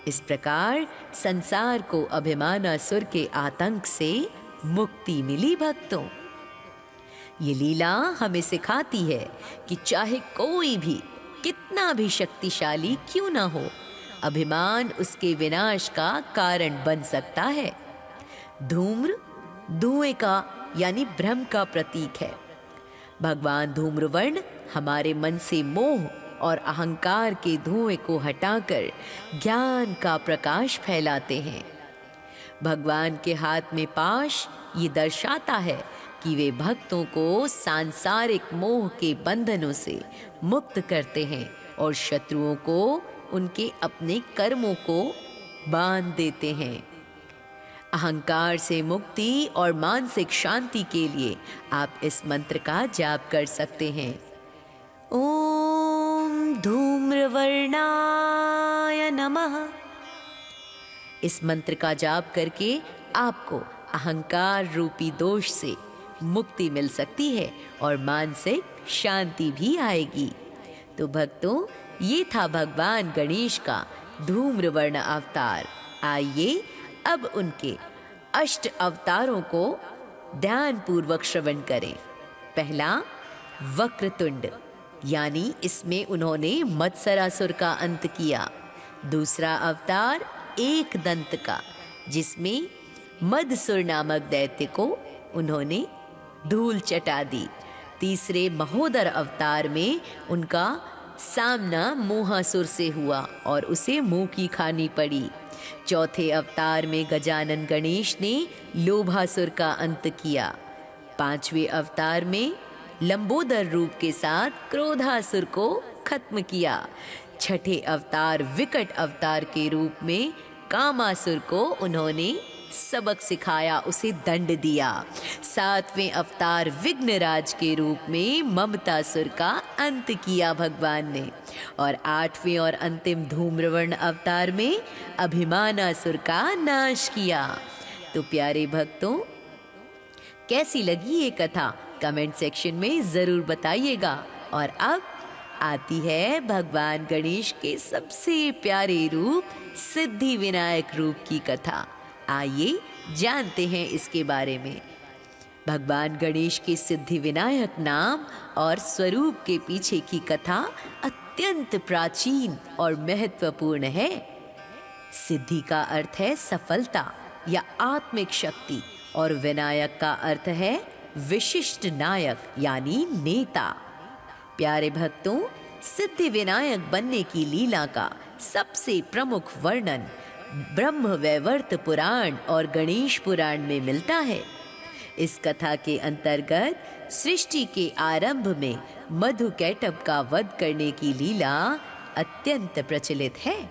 इस प्रकार संसार को अभिमानासुर के आतंक से मुक्ति मिली। भक्तों, ये लीला हमें सिखाती है कि चाहे कोई भी कितना भी शक्तिशाली क्यों ना हो, अभिमान उसके विनाश का कारण बन सकता है। धूम्र धुएं का यानी भ्रम का प्रतीक है। भगवान धूम्रवर्ण हमारे मन से मोह और अहंकार के धुएं को हटाकर ज्ञान का प्रकाश फैलाते हैं। भगवान के हाथ में पाश ये दर्शाता है कि वे भक्तों को सांसारिक मोह के बंधनों से मुक्त करते हैं और शत्रुओं को उनके अपने कर्मों को बांध देते हैं। अहंकार से मुक्ति और मानसिक शांति के लिए आप इस मंत्र का जाप कर सकते हैं। ओम धूम्रवर्णाय नमः। इस मंत्र का जाप करके आपको अहंकार रूपी दोष से मुक्ति मिल सकती है और मानसिक शांति भी आएगी। तो भक्तों, ये था भगवान गणेश का धूम्रवर्ण अवतार। आइए अब उनके अष्ट अवतारों को ध्यान पूर्वक श्रवण करें। पहला, वक्रतुंड, यानी इसमें उन्होंने मत्सरासुर का अंत किया। दूसरा अवतार एक दंत का, जिसमें मदसुर नामक दैत्य को उन्होंने धूल चटा दी। तीसरे महोदर अवतार में उनका सामना मोहासुर से हुआ और उसे मुंह की खानी पड़ी। चौथे अवतार में गजानन गणेश ने लोभासुर का अंत किया। पांचवें अवतार में लंबोदर रूप के साथ क्रोधासुर को खत्म किया। छठे अवतार विकट अवतार के रूप में कामासुर को उन्होंने सबक सिखाया, उसे दंड दिया। सातवें अवतार विघ्नराज के रूप में ममतासुर का अंत किया भगवान ने। और आठवें और अंतिम धूम्रवर्ण अवतार में अभिमानासुर का नाश किया। तो प्यारे भक्तों, कैसी लगी ये कथा कमेंट सेक्शन में ज़रूर बताइएगा। और अब आती है भगवान गणेश के सबसे प्यारे रूप सिद्धि विनायक रूप की कथा। आइए जानते हैं इसके बारे में। भगवान गणेश के सिद्धि विनायक नाम और स्वरूप के पीछे की कथा अत्यंत प्राचीन और महत्वपूर्ण है। सिद्धि का अर्थ है सफलता या आत्मिक शक्ति और विनायक का अर्थ है विशिष्ट नायक यानी नेता। प्यारे भक्तों, सिद्धि विनायक बनने की लीला का सबसे प्रमुख वर्णन ब्रह्म वैवर्त पुराण और गणेश पुराण में मिलता है। इस कथा के अंतर्गत सृष्टि के आरंभ में मधुकैटभ का वध करने की लीला अत्यंत प्रचलित है।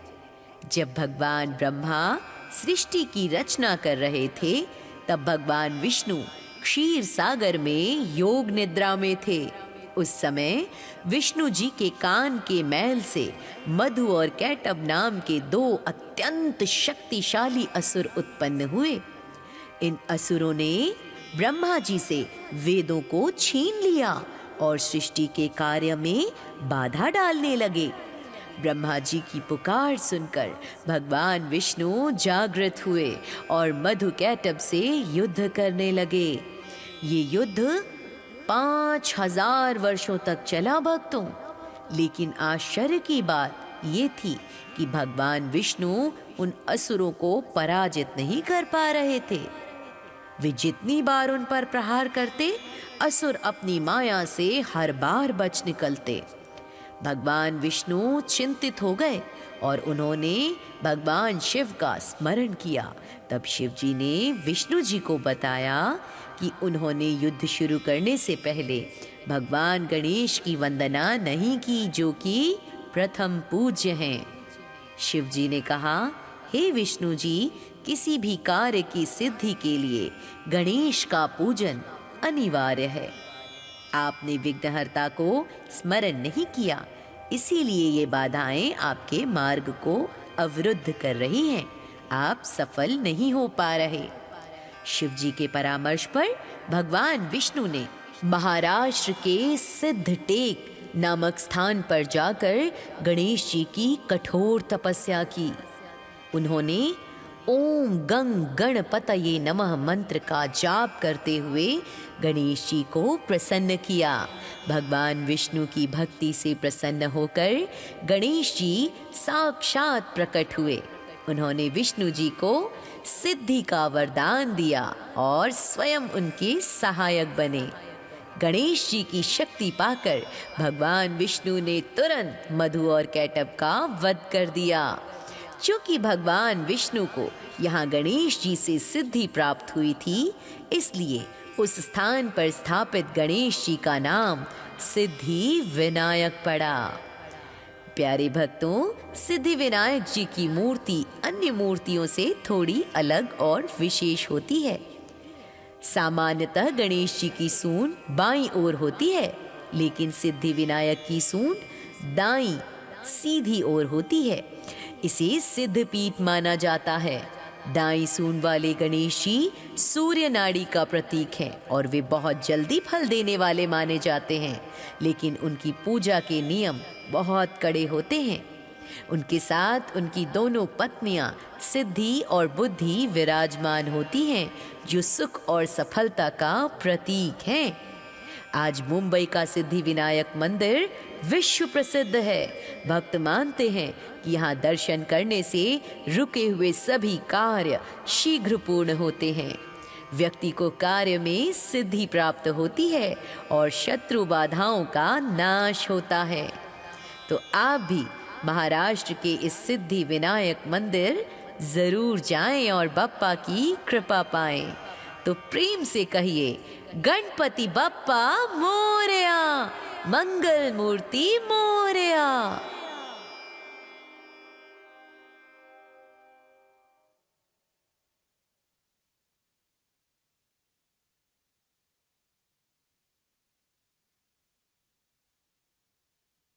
जब भगवान ब्रह्मा सृष्टि की रचना कर रहे थे, तब भगवान विष्णु क्षीर सागर में योग निद्रा में थे। उस समय विष्णु जी के कान के मैल से मधु और कैटभ नाम के दो अत्यंत शक्तिशाली असुर उत्पन्न हुए। इन असुरों ने ब्रह्मा जी से वेदों को छीन लिया और सृष्टि के कार्य में बाधा डालने लगे। ब्रह्मा जी की पुकार सुनकर भगवान विष्णु जागृत हुए और मधुकैटभ से युद्ध करने लगे। ये युद्ध 5000 वर्षों तक चला भक्तों। लेकिन आश्चर्य की बात ये थी कि भगवान विष्णु उन असुरों को पराजित नहीं कर पा रहे थे। वे जितनी बार उन पर प्रहार करते, असुर अपनी माया से हर बार बच निकलते। भगवान विष्णु चिंतित हो गए और उन्होंने भगवान शिव का स्मरण किया। तब शिव जी ने विष्णु जी को बताया कि उन्होंने युद्ध शुरू करने से पहले भगवान गणेश की वंदना नहीं की, जो कि प्रथम पूज्य हैं। शिव जी ने कहा, हे विष्णु जी, किसी भी कार्य की सिद्धि के लिए गणेश का पूजन अनिवार्य है। आपने विघ्नहर्ता को स्मरण नहीं किया, इसीलिए ये बाधाएं आपके मार्ग को अवरुद्ध कर रही हैं। आप सफल नहीं हो पा रहे। शिव जी के परामर्श पर भगवान विष्णु ने महाराष्ट्र के सिद्धटेक नामक स्थान पर जाकर गणेश जी की कठोर तपस्या की। उन्होंने ओम गंग गणपतये नमः मंत्र का जाप करते हुए गणेश जी को प्रसन्न किया। भगवान विष्णु की भक्ति से प्रसन्न होकर गणेश जी साक्षात प्रकट हुए। उन्होंने विष्णु जी को सिद्धि का वरदान दिया और स्वयं उनके सहायक बने। गणेश जी की शक्ति पाकर भगवान विष्णु ने तुरंत मधु और कैटभ का वध कर दिया। चूंकि भगवान विष्णु को यहाँ गणेश जी से सिद्धि प्राप्त हुई थी, इसलिए उस स्थान पर स्थापित गणेश जी का नाम सिद्धि विनायक पड़ा। प्यारे भक्तों, सिद्धि विनायक जी की मूर्ति अन्य मूर्तियों से थोड़ी अलग और विशेष होती है। सामान्यतः गणेश जी की सूंड बाईं ओर होती है, लेकिन सिद्धि विनायक की सूंड दाईं सीधी ओर होती है। इसे सिद्ध पीठ माना जाता है। दाईं सूंड वाले गणेश जी सूर्य नाड़ी का प्रतीक हैं और वे बहुत जल्दी फल देने वाले माने जाते हैं, लेकिन उनकी पूजा के नियम बहुत कड़े होते हैं। उनके साथ उनकी दोनों पत्नियां सिद्धि और बुद्धि विराजमान होती हैं, जो सुख और सफलता का प्रतीक हैं। आज मुंबई का सिद्धि विनायक मंदिर विश्व प्रसिद्ध है। भक्त मानते हैं कि यहाँ दर्शन करने से रुके हुए सभी कार्य शीघ्र पूर्ण होते हैं। व्यक्ति को कार्य में सिद्धि प्राप्त होती है और शत्रु बाधाओं का नाश होता है। तो आप भी महाराष्ट्र के इस सिद्धि विनायक मंदिर जरूर जाएं और बप्पा की कृपा पाएं। तो प्रेम से कहिए, गणपति बप्पा मोरया, मंगल मूर्ति मोरया।